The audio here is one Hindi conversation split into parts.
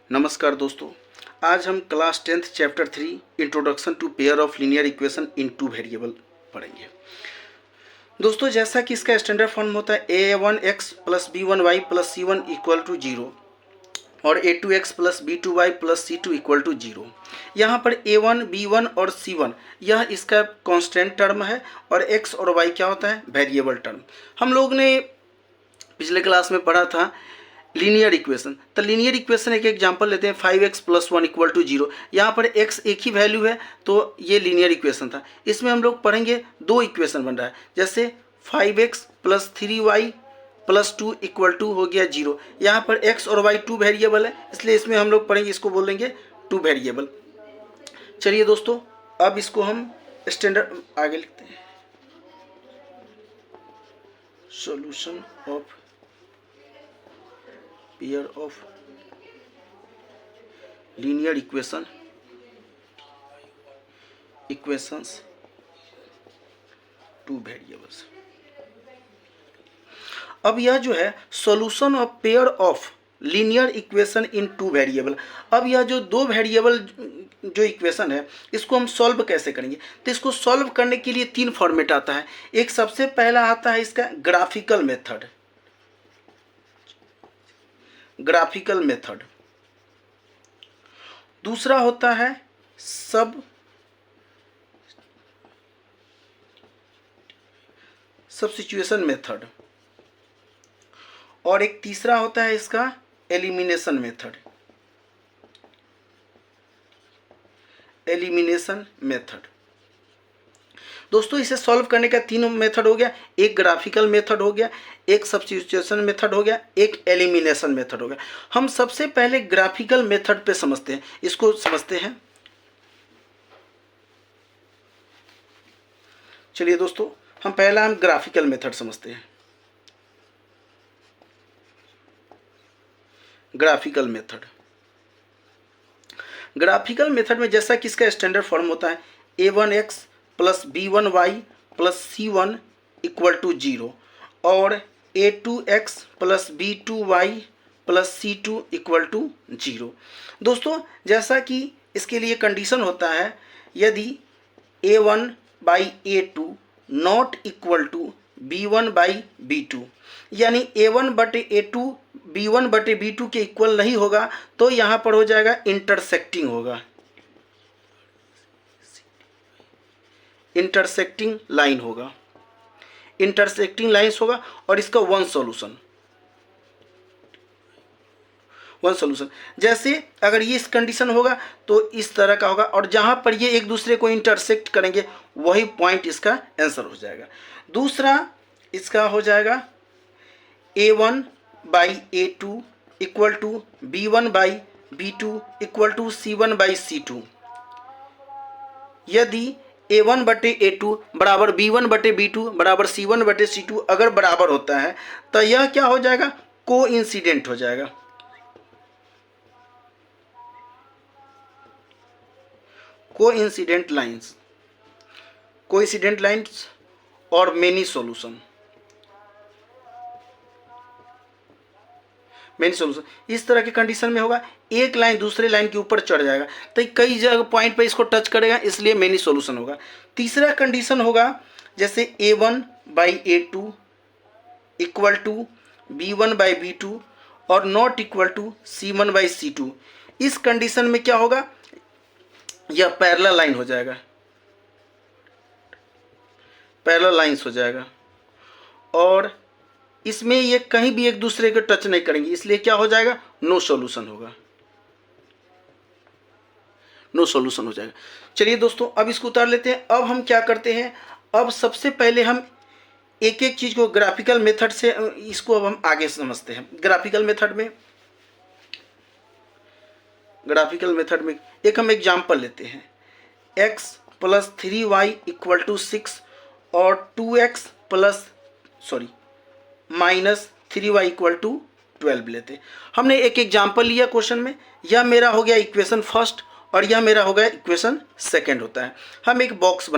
नमस्कार दोस्तों, आज हम class 10th chapter 3 introduction to pair of linear equation in two variable पढ़ेंगे। दोस्तों, जैसा कि इसका स्टैंडर्ड फॉर्म होता है a1x plus b1y plus c1 equal to 0 और a2x plus b2y plus c2 equal to 0। यहाँ पर a1, b1 और c1 यह इसका कांस्टेंट टर्म है और x और y क्या होता है, वेरिएबल टर्म। हम लोग ने पिछले क्लास में पढ़ा था लीनियर इक्वेशन। तो लीनियर इक्वेशन एक एग्जांपल लेते हैं, 5x प्लस 1 इक्वल टू 0। यहाँ पर x एक ही वैल्यू है तो ये लीनियर इक्वेशन था। इसमें हम लोग पढ़ेंगे दो इक्वेशन बन रहा है, जैसे 5x plus 3y plus 2 equal to हो गया 0। यहाँ पर x और y टू वेरिएबल है, इसलिए इसमें हम लोग पढ़ेंगे, इसको बोलेंगे टू वेरिएबल। चलिए दोस्तों, अब इसको हम स्टैंडर्ड आगे लिखते हैं। Solution of pair of linear equations two variables. अब यह जो है solution of pair of linear equation in two variable. अब यह जो दो वेरिएबल जो इक्वेशन है, इसको हम सॉल्व कैसे करेंगे? तो इसको सॉल्व करने के लिए तीन फॉर्मेट आता है। एक सबसे पहला आता है इसका ग्राफिकल मेथड। दूसरा होता है सब्स्टिट्यूशन मेथड और एक तीसरा होता है इसका एलिमिनेशन मेथड। दोस्तों, इसे सॉल्व करने का तीन मेथड हो गया, एक ग्राफिकल मेथड हो गया, एक सब्स्टिट्यूशन मेथड हो गया, एक एलिमिनेशन मेथड हो गया। हम सबसे पहले ग्राफिकल मेथड पे समझते हैं, इसको समझते हैं। चलिए दोस्तों, हम ग्राफिकल मेथड समझते हैं। ग्राफिकल मेथड में जैसा कि इसका स्टैंडर्ड फॉर्म होता है a1x plus b1y plus c1 equal to 0 और a2x plus b2y plus c2 equal to 0। दोस्तों, जैसा कि इसके लिए कंडीशन होता है, यदि a1 by a2 not equal to b1 by b2, यानी a1 बटे a2 b1 बटे b2 के इक्वल नहीं होगा, तो यहाँ पर हो जाएगा इंटरसेक्टिंग लाइन्स होगा और इसका वन सॉल्यूशन। जैसे अगर ये इस कंडीशन होगा तो इस तरह का होगा, और जहां पर ये एक दूसरे को इंटरसेक्ट करेंगे वही पॉइंट इसका आंसर हो जाएगा। दूसरा इसका हो जाएगा a1 by a2 equal to b1 by b2 equal to c1 by c2। यदि a1 बटे a2 बराबर b1 बटे b2 बराबर c1 बटे c2 अगर बराबर होता है तो यह क्या हो जाएगा, कोइंसिडेंट हो जाएगा। कोइंसिडेंट लाइंस और मेनी सॉल्यूशन इस तरह के कंडीशन में होगा, एक लाइन दूसरे लाइन के ऊपर चढ़ जाएगा तो कई जगह पॉइंट पे इसको टच करेगा, इसलिए मेनी सॉल्यूशन होगा। तीसरा कंडीशन होगा जैसे a1 by a2 equal to b1 by b2 और not equal to c1 by c2। इस कंडीशन में क्या होगा, यह पैरेलल लाइन हो जाएगा, पैरेलल लाइंस हो जाएगा और इसमें ये कहीं भी एक दूसरे को टच नहीं करेंगे, इसलिए क्या हो जाएगा, नो सॉल्यूशन हो जाएगा। चलिए दोस्तों, अब इसको उतार लेते हैं। अब हम क्या करते हैं, अब सबसे पहले हम एक एक चीज को ग्राफिकल मेथड से इसको अब हम आगे समझते हैं। ग्राफिकल मेथड में एक हम एग्जांपल लेते हैं, x plus 3y equal to 6 और 2x plus minus 3y equal to 12 लेते हैं। हमने एक एग्जाम्पल लिया क्वेश्चन में, यह मेरा हो गया इक्वेशन फर्स्ट और यह मेरा हो गया इक्वेशन सेकंड होता है। हम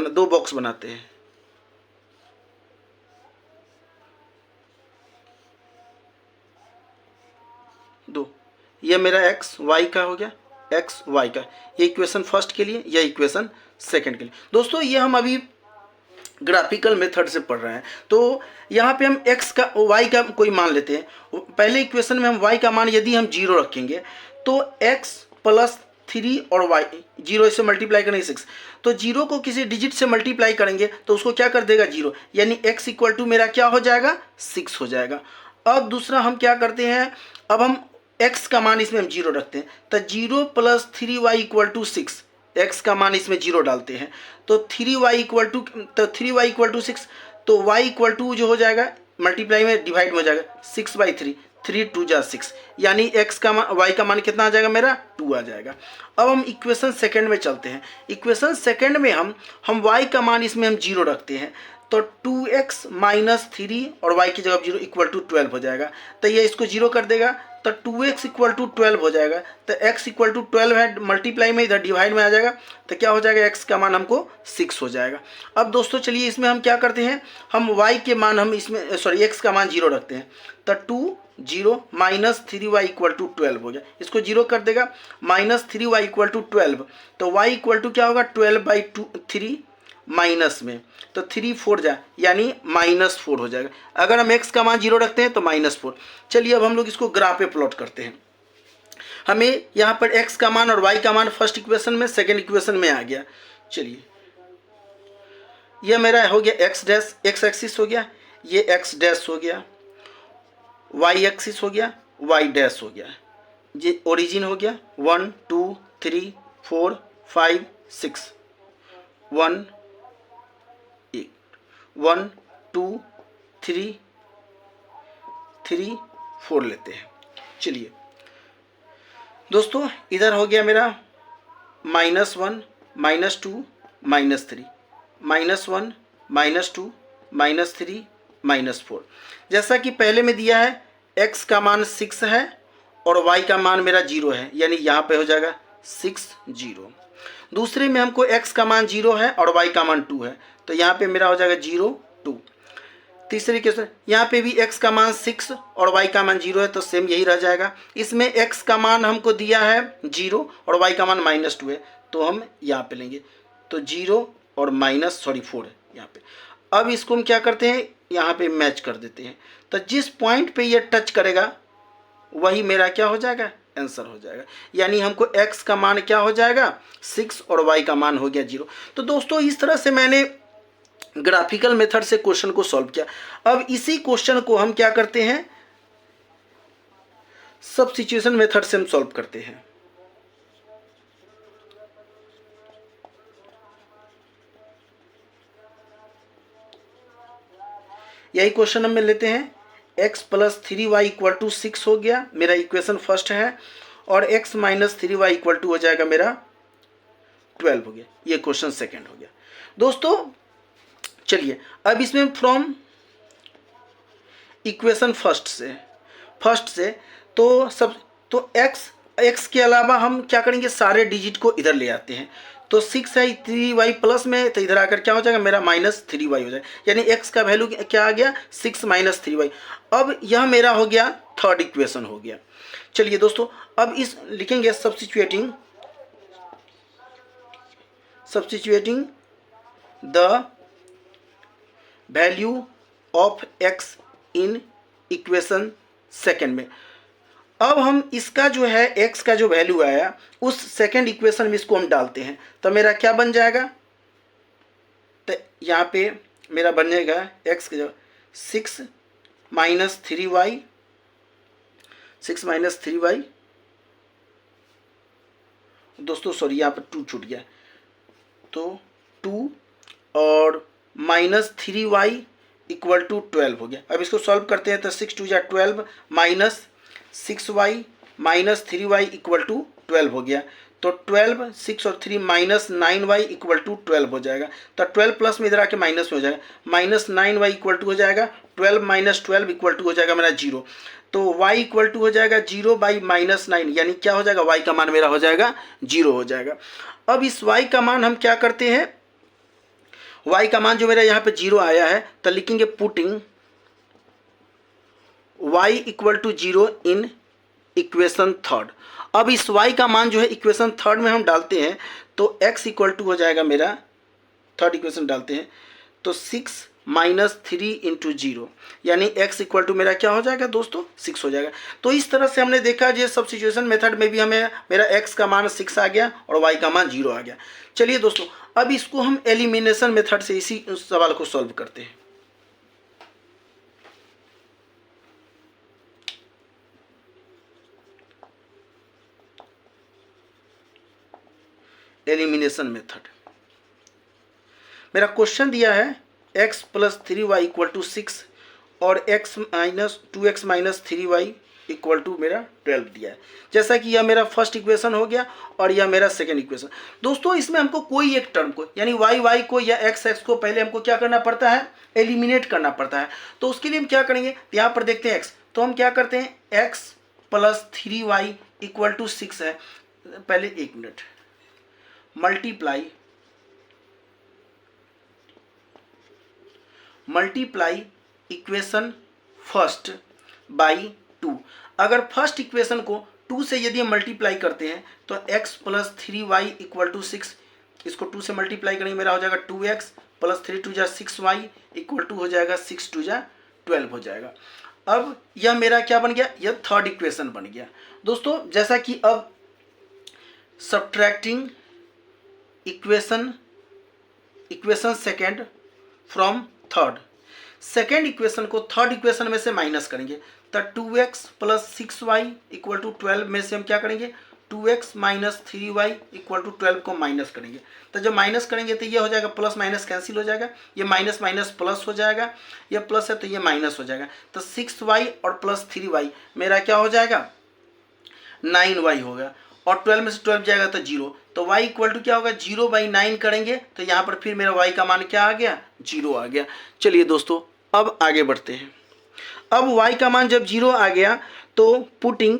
दो बॉक्स बनाते हैं। ये मेरा एक्स वाई का हो गया, एक्स वाई का, ये इक्वेशन फर्स्ट के लिए, यह इक्वेशन सेकंड के लिए। दोस्तों ये हम अभी ग्राफिकल मेथड से पढ़ रहे हैं, तो यहाँ पे हम x का y का कोई मान लेते हैं। पहले इक्वेशन में हम y का मान यदि हम 0 रखेंगे तो x प्लस 3 और y 0 से मल्टीप्लाई करेंगे 6, तो 0 को किसी डिजिट से मल्टीप्लाई करेंगे तो उसको क्या कर देगा 0, यानी x इक्वल टू मेरा क्या हो जाएगा 6 हो जाएगा। अब दूसरा हम क्या करते हैं, अब हम x का मान इसमें हम 0 रखते हैं, तो 0 plus 3y equal to 6, x का मान इसमें 0 डालते हैं तो 3y इक्वल टू 6, तो y इक्वल टू जो हो जाएगा मल्टीप्लाई में डिवाइड में हो जाएगा 6/3, 3 2 जा 6, यानी x का मान y का मान कितना आ जाएगा मेरा 2 आ जाएगा। अब हम इक्वेशन सेकंड में चलते हैं। इक्वेशन सेकंड में हम y का मान इसमें हम 0 रखते हैं, तो 2x माइनस 3 और y की जगह 0 इक्वल टू 12 हो जाएगा, तो ये इसको 0 कर देगा, तो 2x इक्वल टू 12 हो जाएगा, तो x इक्वल टू 12 है, मल्टीप्लाई में इधर डिवाइड में आ जाएगा, तो क्या हो जाएगा x का मान हमको 6 हो जाएगा। अब दोस्तों चलिए इसमें हम क्या करते हैं, हम y के मान हम इसमें x का मान 0 रखते हैं, तो 0 माइनस 3y इक्वल टू 12 हो गया, इसको 0 कर देगा, माइनस 3y इक्वल टू 12, तो y इक्वल टू क्या होगा 12/3 माइनस में, तो 3 4 जा यानी -4 हो जाएगा। अगर हम x का मान 0 रखते हैं तो -4। चलिए अब हम लोग इसको ग्राफ पे प्लॉट करते हैं। हमें यहाँ पर x का मान और y का मान फर्स्ट इक्वेशन में, सेकंड इक्वेशन में आ गया। चलिए यह मेरा हो गया x डैश, x एक्सिस हो गया, ये x डैश हो गया, y एक्सिस हो गया, y डैश हो गया, ये ओरिजिन हो गया 1 2 3 4 5 6, 1 1 2 3 3 4 लेते हैं। चलिए दोस्तों इधर हो गया मेरा -1 -2 -3, -1 -2 -3 -4। जैसा कि पहले में दिया है x का मान 6 है और y का मान मेरा 0 है, यानी यहाँ पे हो जाएगा 6 0। दूसरे में हमको x का मान 0 है और y का मान 2 है, तो यहाँ पे मेरा हो जाएगा 0 2। तीसरे केस यहाँ पे भी x का मान 6 और y का मान 0 है, तो सेम यही रह जाएगा। इसमें x का मान हमको दिया है 0 और y का मान -2 है, तो हम यहाँ पे लेंगे, तो 0 और -4 है यहाँ पे। अब इसको हम क्या करते हैं, यहाँ पे मैच कर देते हैं, तो जिस पॉइंट पे ये टच करेगा वही मेरा क्या हो जाएगा आंसर हो जाएगा, यानी हमको x का मान क्या हो जाएगा 6 और y का मान हो गया 0। तो दोस्तों इस तरह से मैंने ग्राफिकल मेथड से क्वेश्चन को सॉल्व किया। अब इसी क्वेश्चन को हम क्या करते हैं, सब्स्टिट्यूशन मेथड से हम सॉल्व करते हैं। यही क्वेश्चन हम लेते हैं, x plus 3y equal to 6 हो गया, मेरा इक्वेशन फर्स्ट है, और x minus 3y equal to हो जाएगा मेरा 12 हो गया, ये क्वेश्चन सेकंड हो गया। दोस्तों चलिए अब इसमें फ्रॉम इक्वेशन फर्स्ट से तो x के अलावा हम क्या करेंगे, सारे डिजिट को इधर ले आते हैं, तो 6 है 3y प्लस में, तो इधर आकर क्या हो जाएगा मेरा -3y हो जाएगा, यानी x का वैल्यू क्या आ गया 6 - 3y। अब यह मेरा हो गया थर्ड इक्वेशन हो गया। चलिए दोस्तों अब इस लिखेंगे substituting the value of x in equation second में। अब हम इसका जो है x का जो वैल्यू आया उस सेकेंड इक्वेशन में इसको हम डालते हैं, तो मेरा क्या बन जाएगा, तो यहाँ पे मेरा बन जाएगा x की जगह 6 - 3y, दोस्तों सॉरी यहाँ पर 2 छूट गया, तो 2 और -3y इक्वल टू 12 हो गया। अब इसको सॉल्व करते हैं, तो 6 2 = 12 minus 6y minus 3y equal to 12 हो गया, तो 12 6 और 3 -9y इक्वल टू 12 हो जाएगा, तो 12 प्लस में इधर आके माइनस में हो जाएगा, -9y इक्वल टू हो जाएगा 12 - 12 इक्वल टू हो जाएगा मेरा 0, तो y इक्वल टू हो जाएगा 0/-9, यानी क्या हो जाएगा y का मान मेरा हो जाएगा 0 हो जाएगा। अब इस y का मान हम क्या करते हैं, y का मान जो मेरा यहाँ पे 0 आया है, तो लिखेंगे putting y equal to 0 in equation third. अब इस y का मान जो है इक्वेशन थर्ड में हम डालते हैं तो x इक्वल टू हो जाएगा मेरा, थर्ड इक्वेशन डालते हैं तो 6 माइनस 3 इंटू 0, यानी x इक्वल टू मेरा क्या हो जाएगा दोस्तों 6 हो जाएगा। तो इस तरह से हमने देखा जो सब्स्टिट्यूशन मेथड में भी हमें मेरा x का मान 6 आ गया और y का मान 0 आ गया। चलिए दोस्तों अब इसको हम एलिमिनेशन मेथड से इसी सवाल को सॉल्व करते हैं। एलिमिनेशन मेथड, मेरा क्वेश्चन दिया है x plus 3y equal to 6 और x minus 2x minus 3y equal to मेरा 12 दिया है। जैसा कि यह मेरा फर्स्ट इक्वेशन हो गया और यह मेरा सेकेंड इक्वेशन। दोस्तों इसमें हमको कोई एक टर्म को यानी y को या x को पहले हमको क्या करना पड़ता है, एलिमिनेट करना पड़ता है। तो उसके लिए हम क्या करेंगे, यहाँ पर देखते हैं x, तो हम क्या करते हैं x plus 3y equal to 6 है, पहले एक minute, multiply equation first by 2। अगर फर्स्ट इक्वेशन को 2 से यदि हम मल्टीप्लाई करते हैं तो x plus 3y equal to 6, इसको 2 से मल्टीप्लाई करेंगे मेरा हो जाएगा 2x प्लस 3 2 जा 6y इक्वल टू हो जाएगा 6 2 जा 12 हो जाएगा। अब यह मेरा क्या बन गया, यह थर्ड इक्वेशन बन गया। दोस्तों जैसा कि अब subtracting equation second from third, second equation को थर्ड इक्वेशन में से माइनस करेंगे तो 2x plus 6y equal to 12 में से हम क्या करेंगे 2x minus 3y equal to 12 को माइनस करेंगे। तो जब माइनस करेंगे तो ये हो जाएगा प्लस माइनस कैंसिल हो जाएगा, ये माइनस माइनस प्लस हो जाएगा, ये प्लस है तो ये माइनस हो जाएगा। तो 6y और प्लस 3y मेरा क्या हो जाएगा 9y होगा और 12 में से 12 जाएगा तो 0, तो y इक्वल टू क्या होगा 0/9 करेंगे तो यहाँ पर फिर मेरा y का मान क्या आ गया 0 आ गया। चलिए दोस्तों अब आगे बढ़ते हैं। अब y का मान जब 0 आ गया तो putting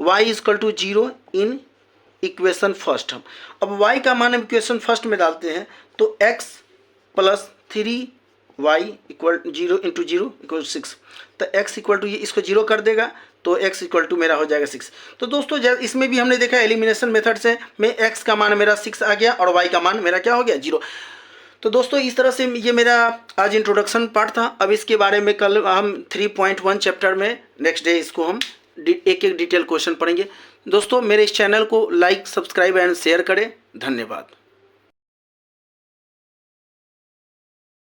y equal to 0 in equation first. हम अब y का मान हम इक्वेशन फर्स्ट में डालते हैं तो x plus 3y equal 0 into 0 equal 6, तो x इक्वल टू ये इसको 0 कर देगा तो x इक्वल टू मेरा हो जाएगा 6। तो दोस्तों इसमें भी हमने देखा एलिमिनेशन मेथड से में x का मान मेरा 6 आ गया और y का मान मेरा क्या हो गया 0। तो दोस्तों इस तरह से ये मेरा आज इंट्रोडक्शन पार्ट था। अब इसके बारे में कल हम 3.1 चैप्टर में नेक्स्ट डे इसको हम एक एक डिटेल क्वेश्चन पढ़ेंगे। दोस्तों मेरे इस चैनल को लाइक सब्सक्राइब एंड शेयर करें। धन्यवाद।